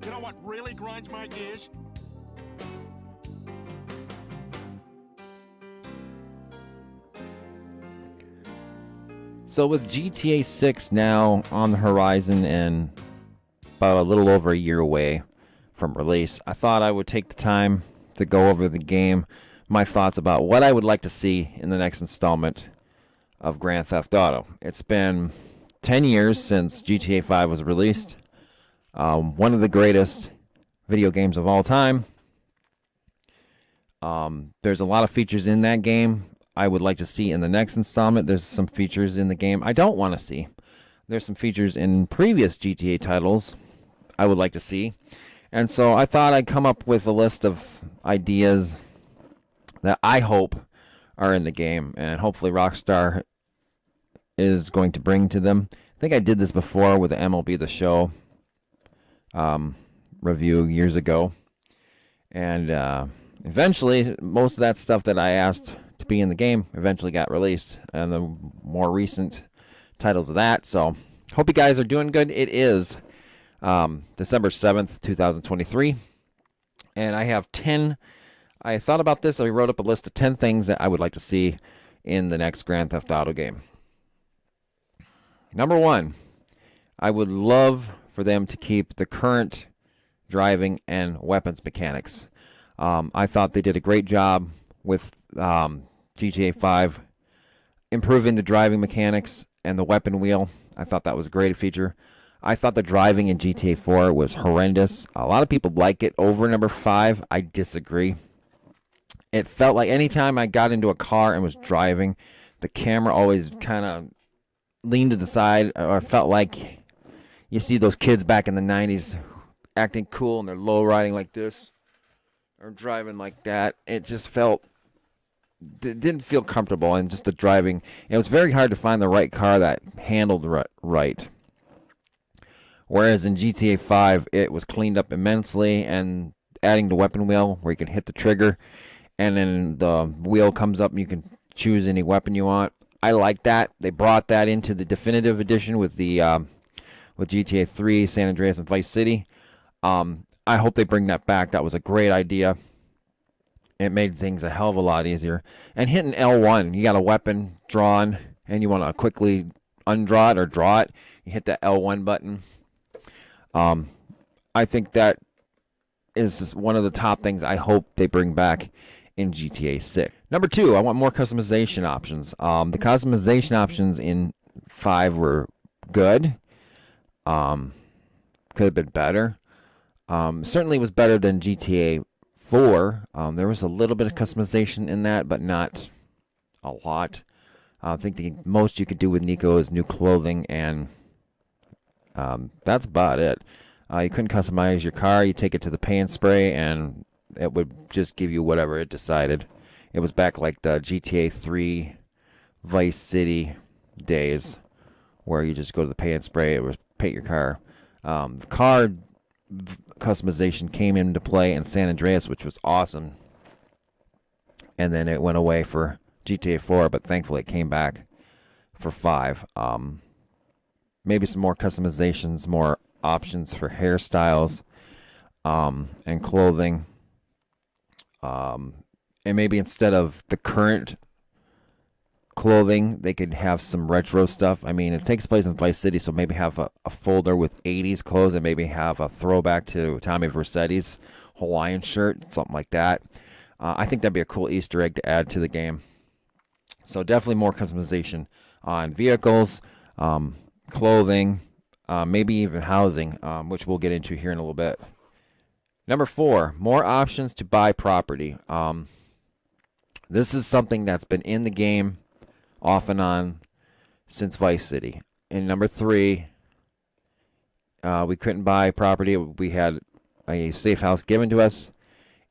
You know what really grinds my gears? So with GTA 6 now on the horizon and about a little over a year away from release, I thought I would take the time to go over the game, my thoughts about what I would like to see in the next installment of Grand Theft Auto. It's been 10 years since GTA 5 was released, one of the greatest video games of all time. There's a lot of features in that game I would like to see in the next installment. There's some features in the game I don't want to see. There's some features in previous GTA titles I would like to see. And so I thought I'd come up with a list of ideas that I hope are in the game, and hopefully Rockstar is going to bring to them. I think I did this before with the MLB The Show review years ago. And eventually, most of that stuff that I asked to be in the game eventually got released, and the more recent titles of that. So hope you guys are doing good. It is December 7th, 2023. And I have 10. I thought about this. I wrote up a list of 10 things that I would like to see in the next Grand Theft Auto game. Number 1, I would love for them to keep the current driving and weapons mechanics. I thought they did a great job with GTA 5 improving the driving mechanics and the weapon wheel. I thought that was a great feature. I thought the driving in GTA 4 was horrendous. A lot of people like it over number 5. I disagree. It felt like anytime I got into a car and was driving, the camera always kind of leaned to the side, or felt like you see those kids back in the 90s acting cool and they're low riding like this or driving like that. It just didn't feel comfortable, and just the driving. It was very hard to find the right car that handled right. Whereas in GTA 5, it was cleaned up immensely, and adding the weapon wheel where you can hit the trigger, and then the wheel comes up and you can choose any weapon you want. I like that. They brought that into the definitive edition with with GTA 3, San Andreas, and Vice City. I hope they bring that back. That was a great idea. It made things a hell of a lot easier. And hitting L1, you got a weapon drawn, and you want to quickly undraw it or draw it. You hit that L1 button. I think that is one of the top things I hope they bring back in GTA 6. Number 2, I want more customization options. The customization options in 5 were good. Could have been better. Certainly was better than GTA 4. There was a little bit of customization in that, but not a lot. I think the most you could do with Nico is new clothing, and that's about it. You couldn't customize your car. You take it to the paint spray, and it would just give you whatever it decided. It was back like the GTA 3 Vice City days, where you just go to the paint spray, it would paint your car. The car customization came into play in San Andreas, which was awesome. And then it went away for GTA 4, but thankfully it came back for 5. Maybe some more customizations, more options for hairstyles and clothing. And maybe instead of the current clothing, they could have some retro stuff. I mean, it takes place in Vice City, so maybe have a folder with 80s clothes, and maybe have a throwback to Tommy Vercetti's Hawaiian shirt, something like that. I think that'd be a cool Easter egg to add to the game. So definitely more customization on vehicles, clothing, maybe even housing, which we'll get into here in a little bit. Number 4, more options to buy property. This is something that's been in the game off and on since Vice City. And number 3, we couldn't buy property. We had a safe house given to us.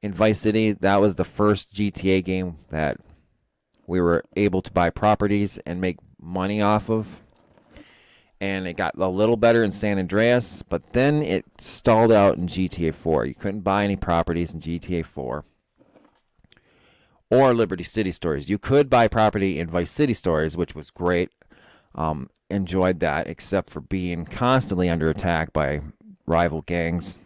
In Vice City, that was the first GTA game that we were able to buy properties and make money off of. And it got a little better in San Andreas, but then it stalled out in GTA 4. You couldn't buy any properties in GTA 4. Or Liberty City Stories. You could buy property in Vice City Stories, which was great. Enjoyed that, except for being constantly under attack by rival gangs.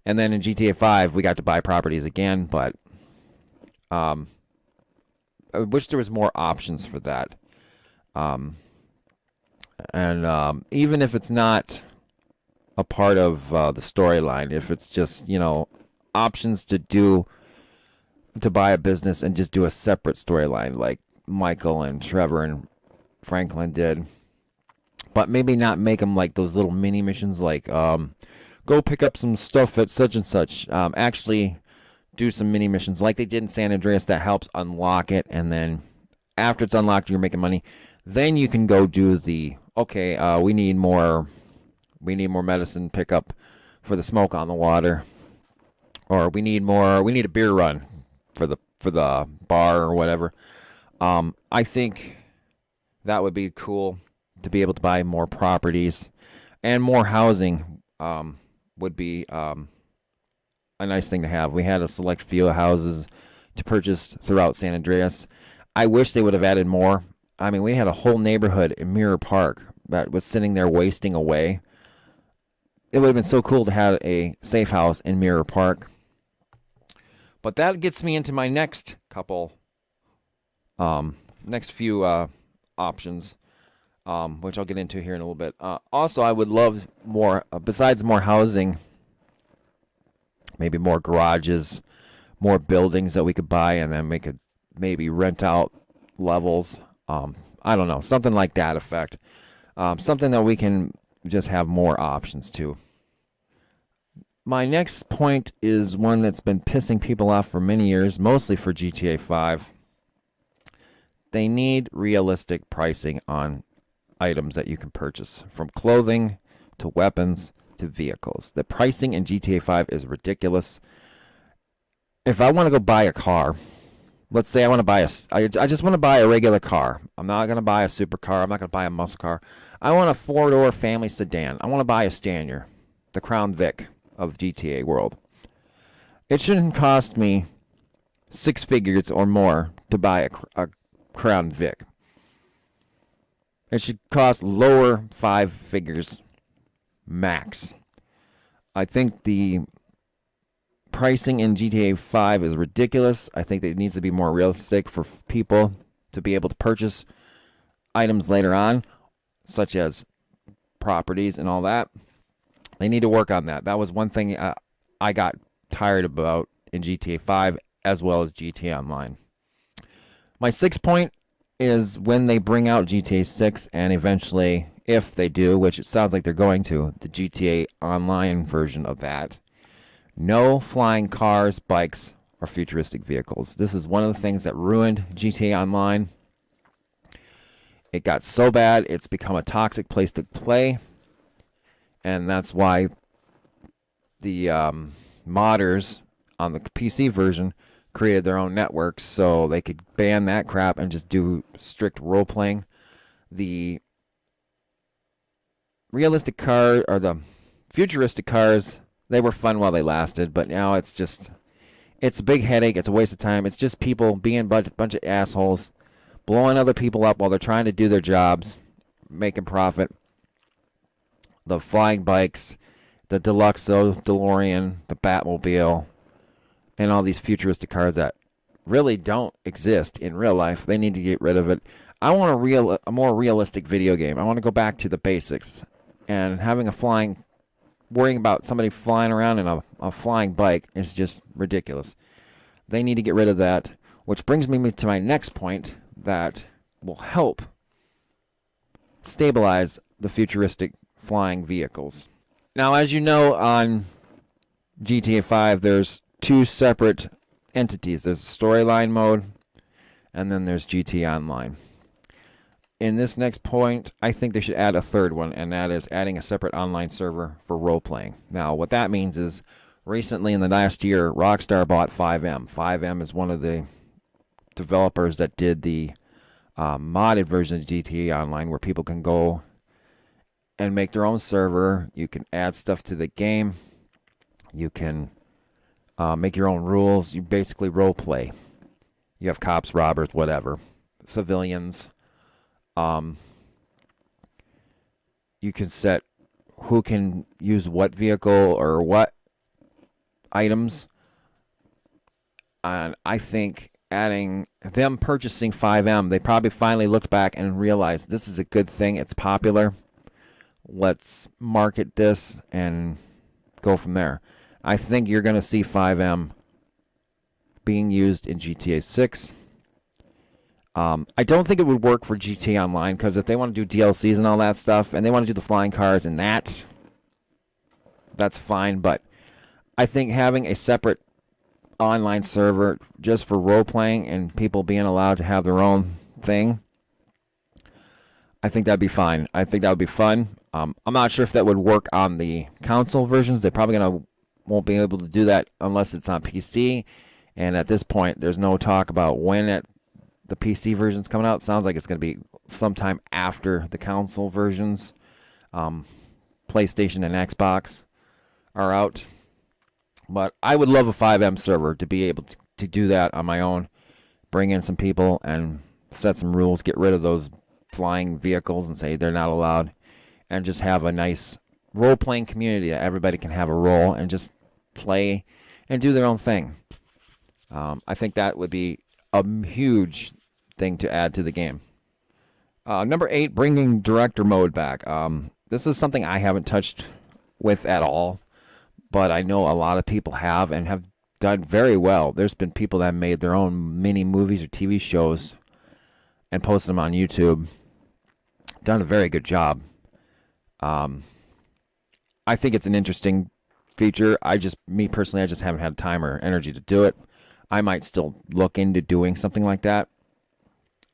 And then in GTA 5, we got to buy properties again, but I wish there was more options for that. And even if it's not a part of the storyline, if it's just, options to buy a business and just do a separate storyline like Michael and Trevor and Franklin did, but maybe not make them like those little mini missions like go pick up some stuff at such and such. Actually do some mini missions like they did in San Andreas that helps unlock it, and then after it's unlocked, you're making money. Then you can go do the we need more medicine pickup for the smoke on the water, or we need a beer run for the bar or whatever. I think that would be cool to be able to buy more properties and more housing. Would be a nice thing to have. We had a select few houses to purchase throughout San Andreas. I wish they would have added more. I mean, we had a whole neighborhood in Mirror Park that was sitting there wasting away. It would have been so cool to have a safe house in Mirror Park. But that gets me into my next few options, which I'll get into here in a little bit. Also, I would love more, besides more housing, maybe more garages, more buildings that we could buy, and then maybe rent out levels. I don't know, something like that effect. Something that we can just have more options to. My next point is one that's been pissing people off for many years, mostly for GTA 5. They need realistic pricing on items that you can purchase, from clothing to weapons to vehicles. The pricing in GTA 5 is ridiculous. If I want to go buy a car, let's say I just want to buy a regular car. I'm not going to buy a supercar. I'm not going to buy a muscle car. I want a 4-door family sedan. I want to buy a Stanier, the Crown Vic of GTA World. It shouldn't cost me 6 figures or more to buy a Crown Vic. It should cost lower 5 figures max. I think the pricing in GTA 5 is ridiculous. I think it needs to be more realistic for people to be able to purchase items later on, such as properties and all that. They need to work on that. That was one thing I got tired about in GTA 5 as well as GTA Online. My 6th point is when they bring out GTA 6 and eventually, if they do, which it sounds like they're going to, the GTA Online version of that, no flying cars, bikes, or futuristic vehicles. This is one of the things that ruined GTA Online. It got so bad, it's become a toxic place to play. And that's why the modders on the PC version created their own networks so they could ban that crap and just do strict role playing. The realistic car or the futuristic cars, they were fun while they lasted, but now it's a big headache. It's a waste of time. It's just people being a bunch of assholes, blowing other people up while they're trying to do their jobs, making profit. The flying bikes, the Deluxo, DeLorean, the Batmobile, and all these futuristic cars that really don't exist in real life. They need to get rid of it. I want a more realistic video game. I want to go back to the basics. And worrying about somebody flying around in a flying bike is just ridiculous. They need to get rid of that, which brings me to my next point that will help stabilize the futuristic flying vehicles. Now, as you know, on GTA 5, there's 2 separate entities. There's storyline mode, and then there's GTA Online. In this next point, I think they should add a third one, and that is adding a separate online server for role-playing. Now, what that means is, recently in the last year, Rockstar bought 5M. 5M is one of the developers that did the modded version of GTA Online, where people can go and make their own server. You can add stuff to the game. You can make your own rules. You basically role-play. You have cops, robbers, whatever, civilians. You can set who can use what vehicle or what items. And I think adding them purchasing FiveM, they probably finally looked back and realized this is a good thing. It's popular. Let's market this and go from there. I think you're going to see FiveM being used in GTA 6. I don't think it would work for GTA Online, because if they want to do DLCs and all that stuff, and they want to do the flying cars and that's fine. But I think having a separate online server just for role playing and people being allowed to have their own thing, I think that'd be fine. I think that would be fun. I'm not sure if that would work on the console versions. They probably won't be able to do that unless it's on PC. And at this point, there's no talk about when the PC version's coming out. It sounds like it's going to be sometime after the console versions. PlayStation and Xbox are out. But I would love a FiveM server to be able to do that on my own. Bring in some people and set some rules. Get rid of those flying vehicles and say they're not allowed. And just have a nice role-playing community that everybody can have a role and just play and do their own thing. I think that would be a huge thing to add to the game. Number 8, bringing director mode back. This is something I haven't touched with at all, but I know a lot of people have and have done very well. There's been people that have made their own mini movies or TV shows and posted them on YouTube. Done a very good job. I think it's an interesting feature. Me personally, I just haven't had time or energy to do it. I might still look into doing something like that.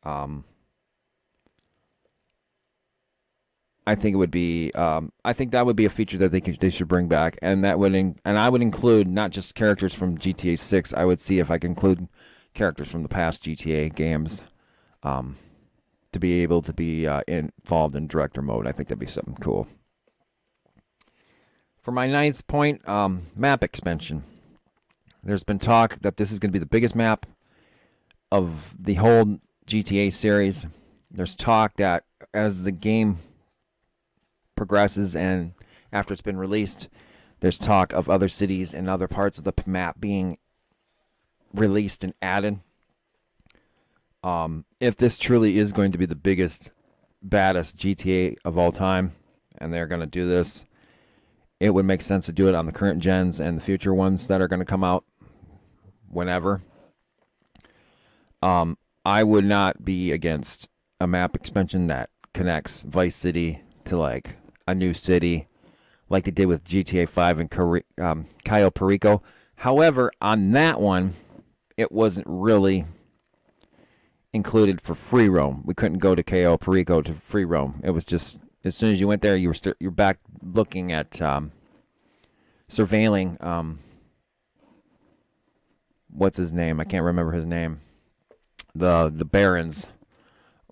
I think it would be. I think that would be a feature that they should bring back, and I would include not just characters from GTA 6. I would see if I can include characters from the past GTA games, to be able to be involved in director mode. I think that'd be something cool. For my 9th point, map expansion. There's been talk that this is going to be the biggest map of the whole GTA series. There's talk that as the game progresses and after it's been released, there's talk of other cities and other parts of the map being released and added. If this truly is going to be the biggest, baddest GTA of all time, and they're going to do this, it would make sense to do it on the current gens and the future ones that are going to come out whenever. I would not be against a map expansion that connects Vice City to like a new city, like they did with GTA 5 and Cayo Perico. However, on that one, it wasn't really included for free roam. We couldn't go to Cayo Perico to free roam. It was just as soon as you went there, you're back looking at surveilling. What's his name? I can't remember his name. The Baron's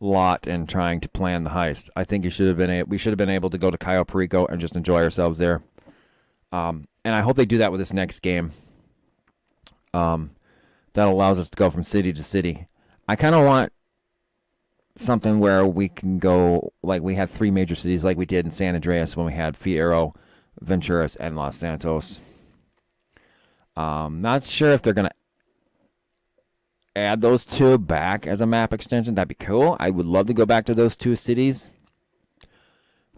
lot and trying to plan the heist. I think we should have been able to go to Cayo Perico and just enjoy ourselves there. And I hope they do that with this next game. That allows us to go from city to city. I kind of want something where we can go, like we had 3 major cities like we did in San Andreas when we had Fierro, Venturas, and Los Santos. Not sure if they're going to add those 2 back as a map extension. That'd be cool. I would love to go back to those 2 cities.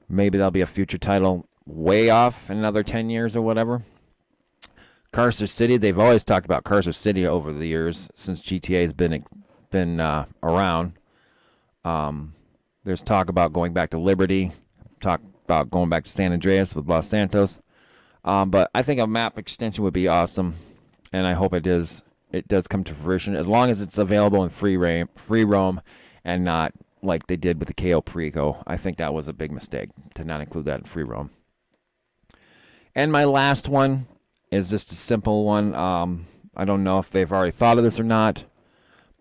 Maybe that'll be a future title way off in another 10 years or whatever. Carcer City, they've always talked about Carcer City over the years since GTA has been around. There's talk about going back to Liberty, talk about going back to San Andreas with Los Santos. But I think a map extension would be awesome, and I hope it does come to fruition, as long as it's available in free roam, and not like they did with the Cayo Perico. I think that was a big mistake to not include that in free roam. And my last one is just a simple one. I don't know if they've already thought of this or not,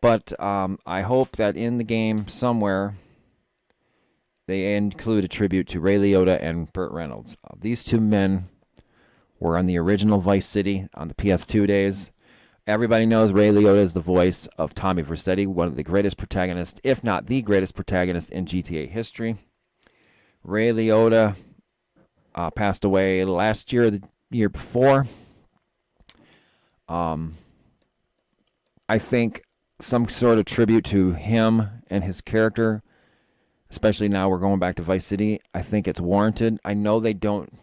but I hope that in the game somewhere they include a tribute to Ray Liotta and Burt Reynolds. These 2 men were on the original Vice City on the PS2 days. Everybody knows Ray Liotta is the voice of Tommy Vercetti, one of the greatest protagonists, if not the greatest protagonist in GTA history. Ray Liotta passed away last year, the year before. I think some sort of tribute to him and his character, especially now we're going back to Vice City, I think it's warranted. I know they don't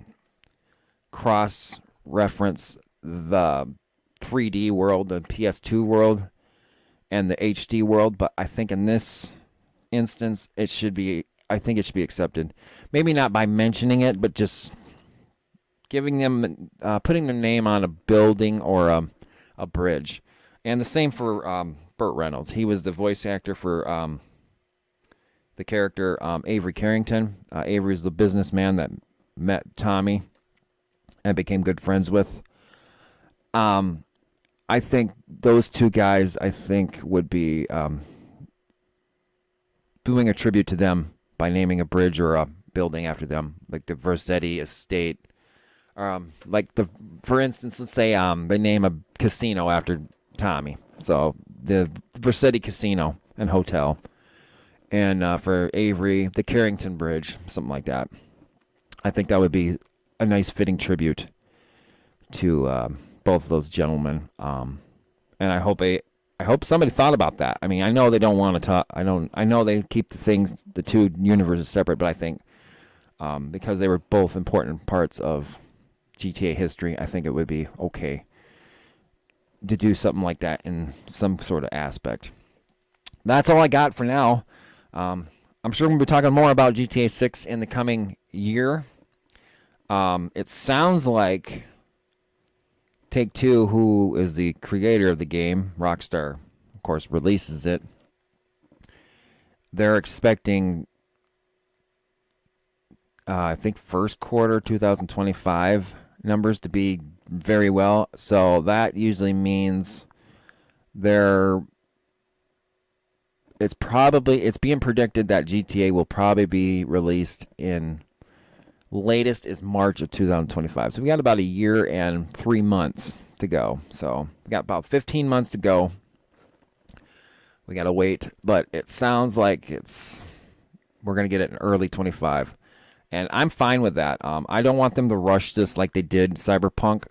cross-reference the 3D world, the PS2 world, and the HD world, but I think in this instance, I think it should be accepted. Maybe not by mentioning it, but just giving them, putting their name on a building or a bridge. And the same for Burt Reynolds. He was the voice actor for the character Avery Carrington. Avery's the businessman that met Tommy and became good friends with. I think those two guys, would be doing a tribute to them by naming a bridge or a building after them, like the Vercetti Estate. For instance, let's say they name a casino after Tommy. So the Vercetti Casino and Hotel. And for Avery, the Carrington Bridge, something like that. I think that would be a nice fitting tribute to both of those gentlemen. And I hope somebody thought about that. I mean, I know they don't want to talk. I know they keep the two universes separate, but I think because they were both important parts of GTA history, I think it would be okay to do something like that in some sort of aspect. That's all I got for now. I'm sure we'll be talking more about GTA 6 in the coming year. It sounds like Take-Two, who is the creator of the game, Rockstar, of course, releases it. They're expecting, I think, first quarter 2025 numbers to be very well. So that usually means it's being predicted that GTA will probably be released in latest is March of 2025. So we got about a year and 3 months to go. So we got about 15 months to go. We got to wait, but it sounds like we're going to get it in early 25. And I'm fine with that. I don't want them to rush this like they did Cyberpunk.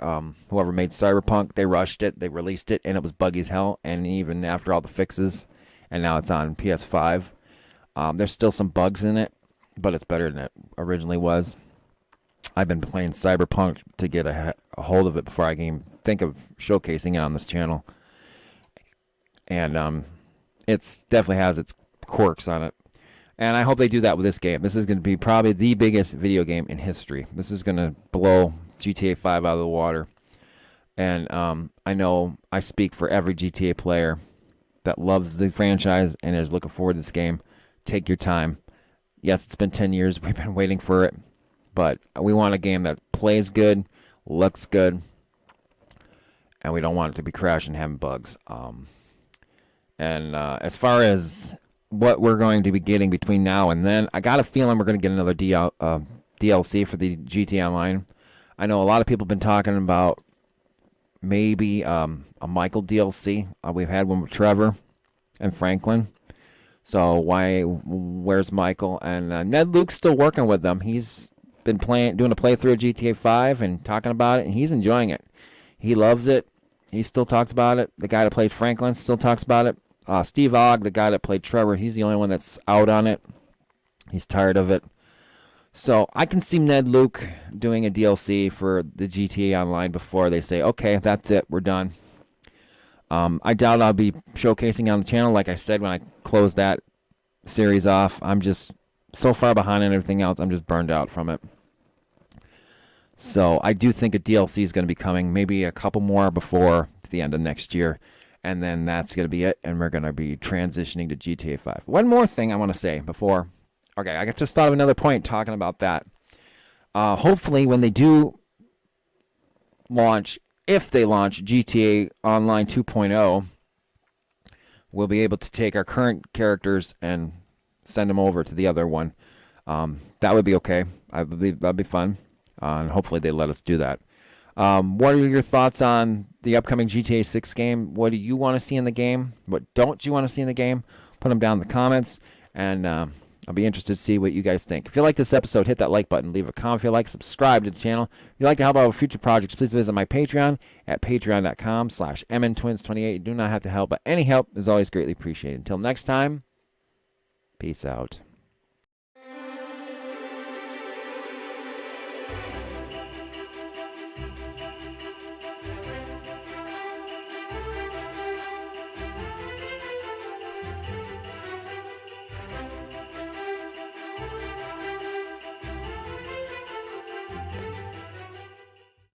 Whoever made Cyberpunk, they rushed it, they released it, and it was buggy as hell. And even after all the fixes, and now it's on PS5, there's still some bugs in it, but it's better than it originally was. I've been playing Cyberpunk to get a hold of it before I can even think of showcasing it on this channel. And it definitely has its quirks on it. And I hope they do that with this game. This is going to be probably the biggest video game in history. This is going to blow GTA 5 out of the water. And I know I speak for every GTA player that loves the franchise and is looking forward to this game. Take your time. Yes, it's been 10 years. We've been waiting for it. But we want a game that plays good, looks good, and we don't want it to be crashing and having bugs. As far as what we're going to be getting between now and then, I got a feeling we're going to get another DLC for the GTA Online. I know a lot of people have been talking about maybe a Michael DLC. We've had one with Trevor and Franklin. So where's Michael? And Ned Luke's still working with them. He's been doing a playthrough of GTA 5 and talking about it, and he's enjoying it. He loves it. He still talks about it. The guy that played Franklin still talks about it. Steve Ogg, the guy that played Trevor, he's the only one that's out on it. He's tired of it. So I can see Ned Luke doing a DLC for the GTA Online before they say, okay, that's it, we're done. I doubt I'll be showcasing on the channel. Like I said, when I closed that series off, I'm just so far behind on everything else, I'm just burned out from it. So I do think a DLC is going to be coming, maybe a couple more before the end of next year. And then that's going to be it, and we're going to be transitioning to GTA 5. One more thing I want to say before. Okay, I just thought of another point talking about that. Hopefully when they do launch, if they launch GTA Online 2.0, we'll be able to take our current characters and send them over to the other one. That would be okay. I believe that'd be fun. And hopefully they let us do that. What are your thoughts on the upcoming GTA 6 game? What do you want to see in the game? What don't you want to see in the game? Put them down in the comments. And I'll be interested to see what you guys think. If you like this episode, hit that like button, leave a comment if you like, subscribe to the channel. If you'd like to help out with future projects, please visit my Patreon at patreon.com/mntwins28. You do not have to help, but any help is always greatly appreciated. Until next time, peace out.